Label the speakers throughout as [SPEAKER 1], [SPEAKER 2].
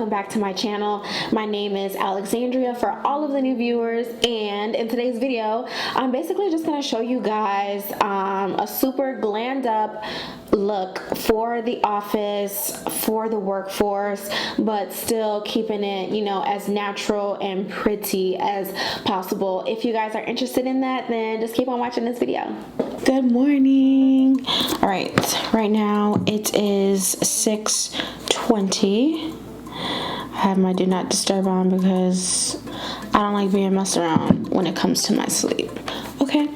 [SPEAKER 1] welcome back to my channel. My name is Alexandria for all of the new viewers, and in today's video I'm basically just going to show you guys a super glammed up look for the office, for the workforce, but still keeping it, you know, as natural and pretty as possible. If you guys are interested in that, then just keep on watching this video. Good morning. All right now it is 6:20. I have my do not disturb on because I don't like being messed around when it comes to my sleep. Okay,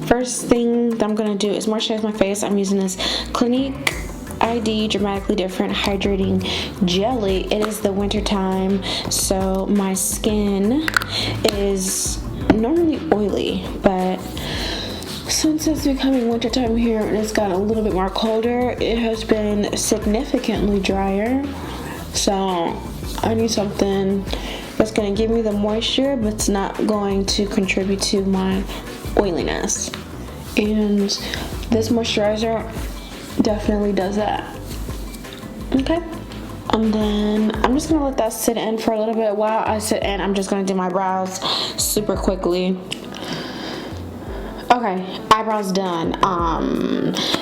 [SPEAKER 1] first thing that I'm gonna do is moisturize my face. I'm using this Clinique ID Dramatically Different Hydrating Jelly. It is the winter time, so my skin is normally oily, but since it's becoming wintertime here and it's gotten a little bit more colder, it has been significantly drier. So I need something that's going to give me the moisture, but it's not going to contribute to my oiliness. And this moisturizer definitely does that. Okay. And then I'm just going to let that sit in for a little bit. While I sit in, I'm just going to do my brows super quickly. Okay, eyebrows done.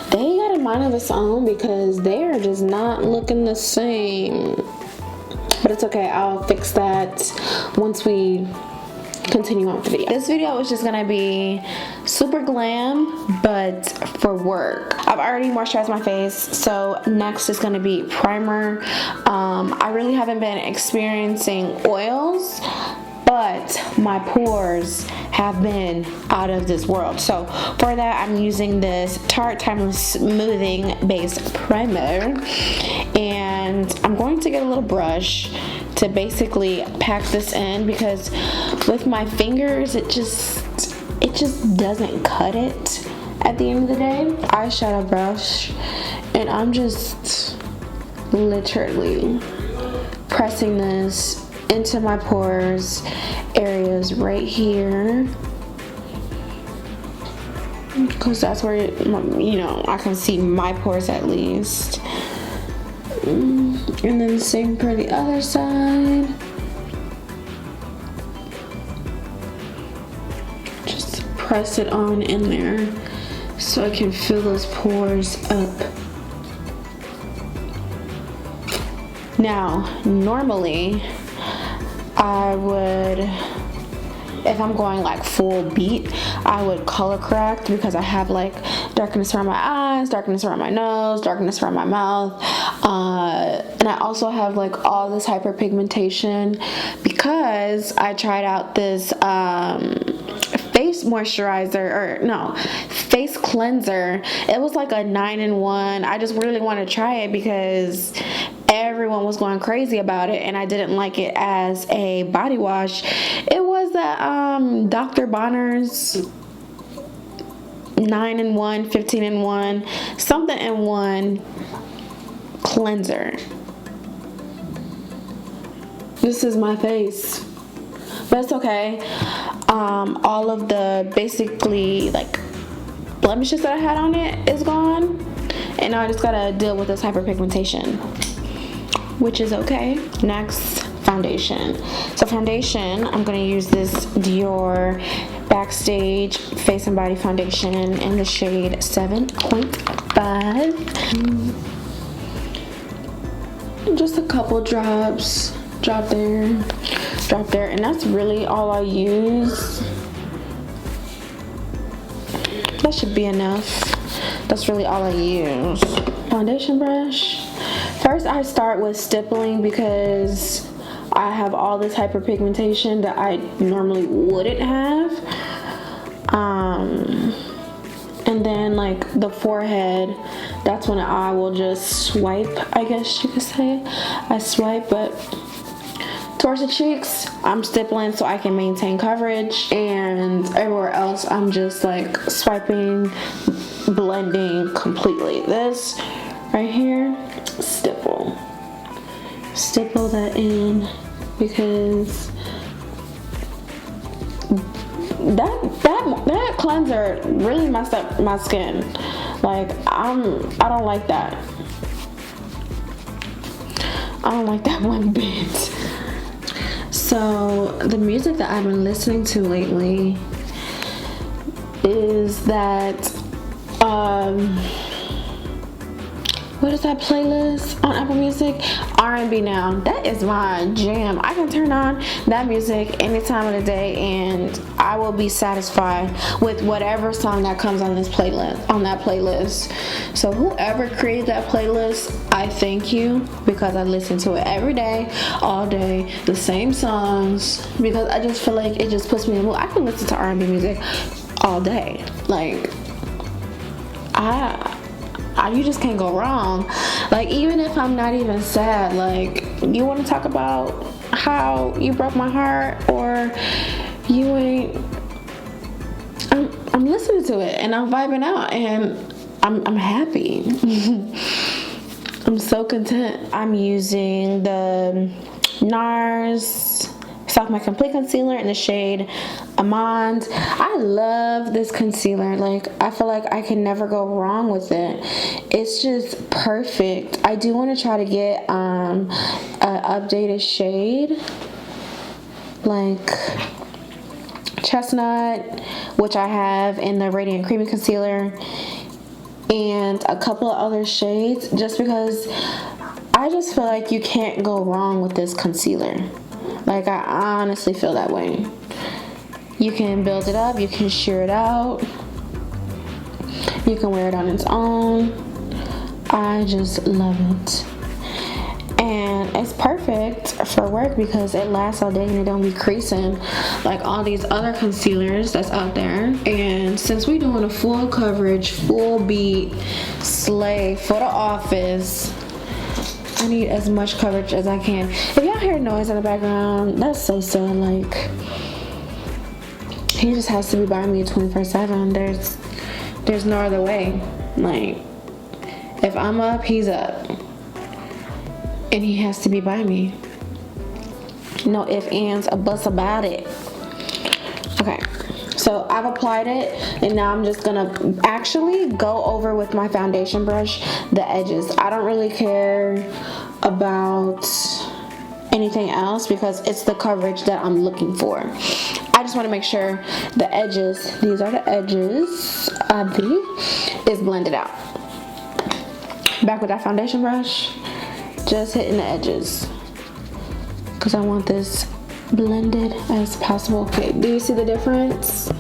[SPEAKER 1] They got a mind of its own because they are just not looking the same. But it's okay, I'll fix that once we continue on with the video. This video is just gonna be super glam, but for work. I've already moisturized my face, so next is gonna be primer. I really haven't been experiencing oils, but my pores have been out of this world. So for that, I'm using this Tarte Timeless Smoothing Base Primer, and I'm going to get a little brush to basically pack this in because with my fingers, it just doesn't cut it at the end of the day. Eyeshadow brush, and I'm just literally pressing this into my pores areas right here, because that's where, you know, I can see my pores at least. And then the same for the other side. Just press it on in there so I can fill those pores up. Now, normally I would, if I'm going like full beat, I would color correct because I have like darkness around my eyes, darkness around my nose, darkness around my mouth, and I also have like all this hyperpigmentation because I tried out this face moisturizer, or no, face cleanser. It was like a 9-in-1. I just really want to try it because everyone was going crazy about it, and I didn't like it as a body wash. It was that Dr. Bonner's 9-in-1, 15-in-1, something in one cleanser. This is my face, but it's okay. All of the basically like blemishes that I had on it is gone, and now I just gotta deal with this hyperpigmentation, which is okay. Next, foundation. So foundation, I'm gonna use this Dior Backstage Face and Body Foundation in the shade 7.5. Just a couple drops. Drop there, and that's really all I use. That should be enough. That's really all I use. Foundation brush. First, I start with stippling because I have all this hyperpigmentation that I normally wouldn't have. And then like the forehead, that's when I will just swipe, I guess you could say. I swipe, but towards the cheeks, I'm stippling so I can maintain coverage, and everywhere else, I'm just like swiping, blending completely. This right here, stipple that in because that cleanser really messed up my skin. Like I don't like that. I don't like that one bit. So the music that I've been listening to lately is that what is that playlist on Apple Music? R&B Now. That is my jam. I can turn on that music any time of the day and I will be satisfied with whatever song that comes on this playlist, on that playlist. So whoever created that playlist, I thank you, because I listen to it every day, all day, the same songs, because I just feel like it just puts me in the mood. I can listen to R&B music all day. Like, you just can't go wrong. Like, even if I'm not even sad, like, you want to talk about how you broke my heart, or you ain't, I'm listening to it and I'm vibing out and I'm happy. I'm so content. I'm using the NARS Soft Matte Complete Concealer in the shade Amande. I love this concealer. Like, I feel like I can never go wrong with it. It's just perfect. I do want to try to get an updated shade, like Chestnut, which I have in the Radiant Creamy Concealer, and a couple of other shades, just because I just feel like you can't go wrong with this concealer. Like, I honestly feel that way. You can build it up, you can sheer it out, you can wear it on its own. I just love it. And it's perfect for work because it lasts all day and it don't be creasing like all these other concealers that's out there. And since we're doing a full coverage, full beat slay for the office, I need as much coverage as I can. If y'all hear noise in the background, that's so sad. Like, he just has to be by me 24/7. There's no other way. Like, if I'm up, he's up. And he has to be by me. No ifs, ands, or buts about it. Okay. So I've applied it, and now I'm just gonna actually go over with my foundation brush the edges. I don't really care about anything else because it's the coverage that I'm looking for. I just want to make sure the edges, these are the edges of the, is blended out. Back with that foundation brush, just hitting the edges because I want this blended as possible. Okay, do you see the difference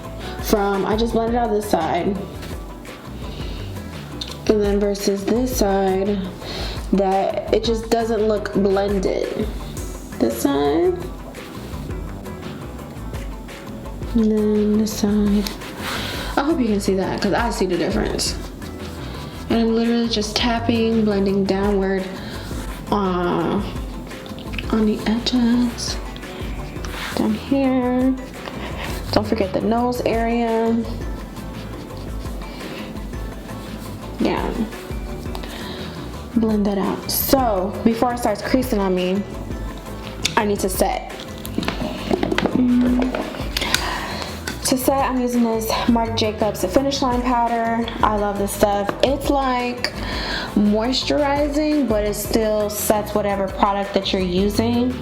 [SPEAKER 1] from, I just blended out this side and then versus this side, that it just doesn't look blended. This side and then this side. I hope you can see that because I see the difference. And I'm literally just tapping, blending downward on the edges. Down here. Don't forget the nose area. Yeah. Blend that out. So before it starts creasing on me, I need to set. To set, I'm using this Marc Jacobs Finish Line powder. I love this stuff. It's like moisturizing, but it still sets whatever product that you're using.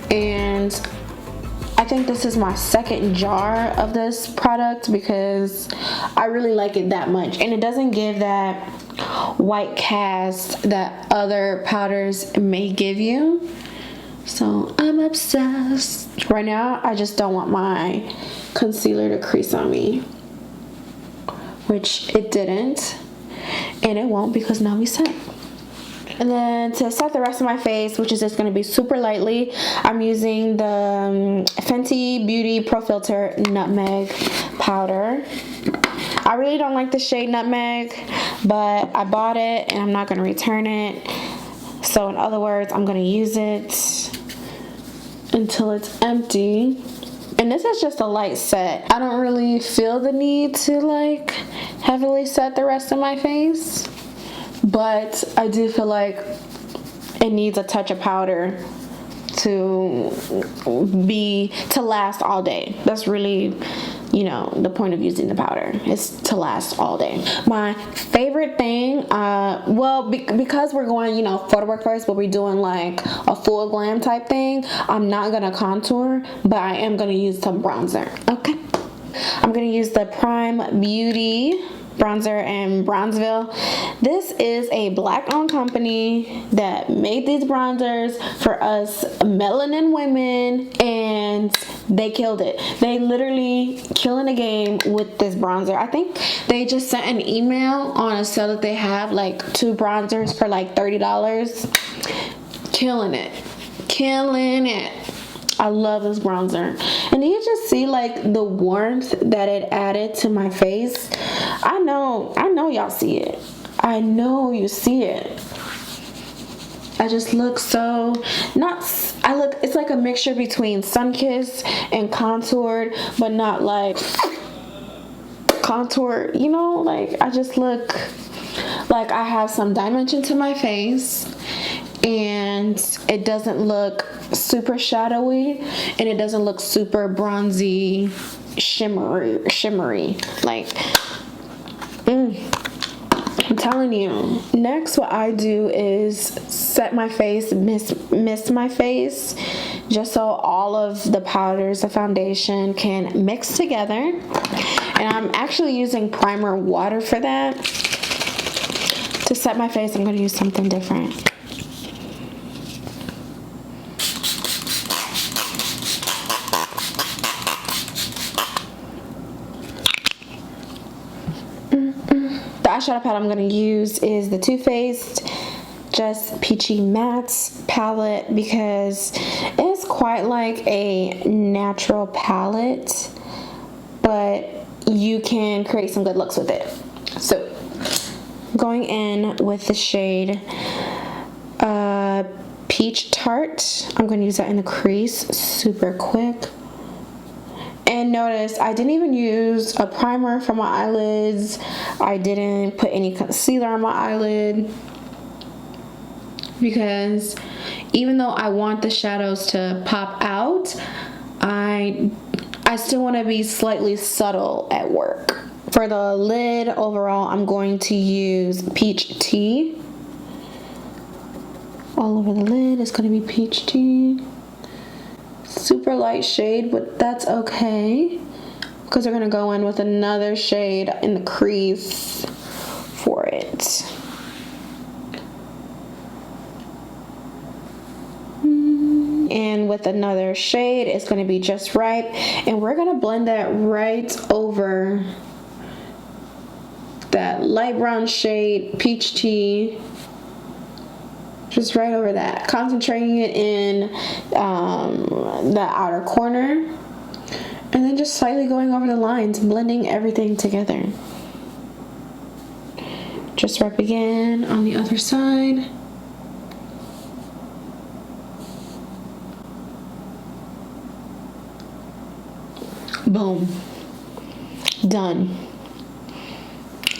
[SPEAKER 1] And I think this is my second jar of this product because I really like it that much. And it doesn't give that white cast that other powders may give you. So I'm obsessed. Right now, I just don't want my concealer to crease on me, which it didn't, and it won't because now we set. And then to set the rest of my face, which is just going to be super lightly, I'm using the Fenty Beauty Pro Filter Nutmeg powder. I really don't like the shade Nutmeg, but I bought it and I'm not going to return it. So in other words, I'm going to use it until it's empty. And this is just a light set. I don't really feel the need to like heavily set the rest of my face, but I do feel like it needs a touch of powder to last all day. That's really you know, the point of using the powder is to last all day. My favorite thing, because we're going, you know, photo work first, but we're doing like a full glam type thing, I'm not gonna contour, but I am gonna use some bronzer. Okay, I'm gonna use the Prime Beauty bronzer in Bronzeville. This is a black owned company that made these bronzers for us melanin women, and they killed it. They literally killing the game with this bronzer. I think they just sent an email on a sale that they have, like 2 bronzers for like $30. Killing it. I love this bronzer. And do you just see like the warmth that it added to my face? I know y'all see it. I know you see it. I just look so it's like a mixture between sun-kissed and contoured, but not like contoured, you know, like I just look like I have some dimension to my face, and it doesn't look super shadowy, and it doesn't look super bronzy, shimmery. Like, I'm telling you. Next, what I do is set my face, mist my face, just so all of the powders, the foundation can mix together. And I'm actually using primer water for that. To set my face, I'm going to use something different. The eyeshadow palette I'm going to use is the Too Faced Just Peachy Mattes palette, because it's quite like a natural palette, but you can create some good looks with it. So, going in with the shade Peach Tart. I'm going to use that in the crease super quick. And notice I didn't even use a primer for my eyelids. I didn't put any concealer on my eyelid, because even though I want the shadows to pop out, I still want to be slightly subtle at work. For the lid, overall, I'm going to use Peach Tea. All over the lid is going to be Peach Tea. Super light shade, but that's okay, because we're going to go in with another shade in the crease for it. And with another shade, it's going to be Just Right, and we're going to blend that right over that light brown shade, Peach Tea, just right over that, concentrating it in the outer corner, and then just slightly going over the lines, blending everything together. Just rub again on the other side. Boom. Done.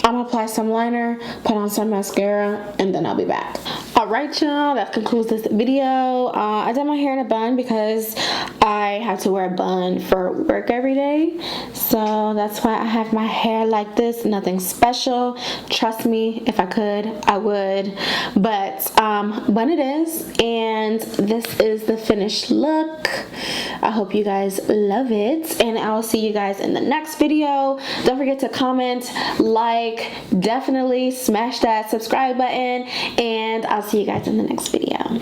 [SPEAKER 1] I'm gonna apply some liner, put on some mascara, and then I'll be back. Alright y'all, that concludes this video. I did my hair in a bun because I have to wear a bun for work every day. So that's why I have my hair like this. Nothing special. Trust me, if I could, I would. But bun it is, and this is the finished look. I hope you guys love it, and I'll see you guys in the next video. Don't forget to comment, like, definitely smash that subscribe button, and I'll see you guys in the next video.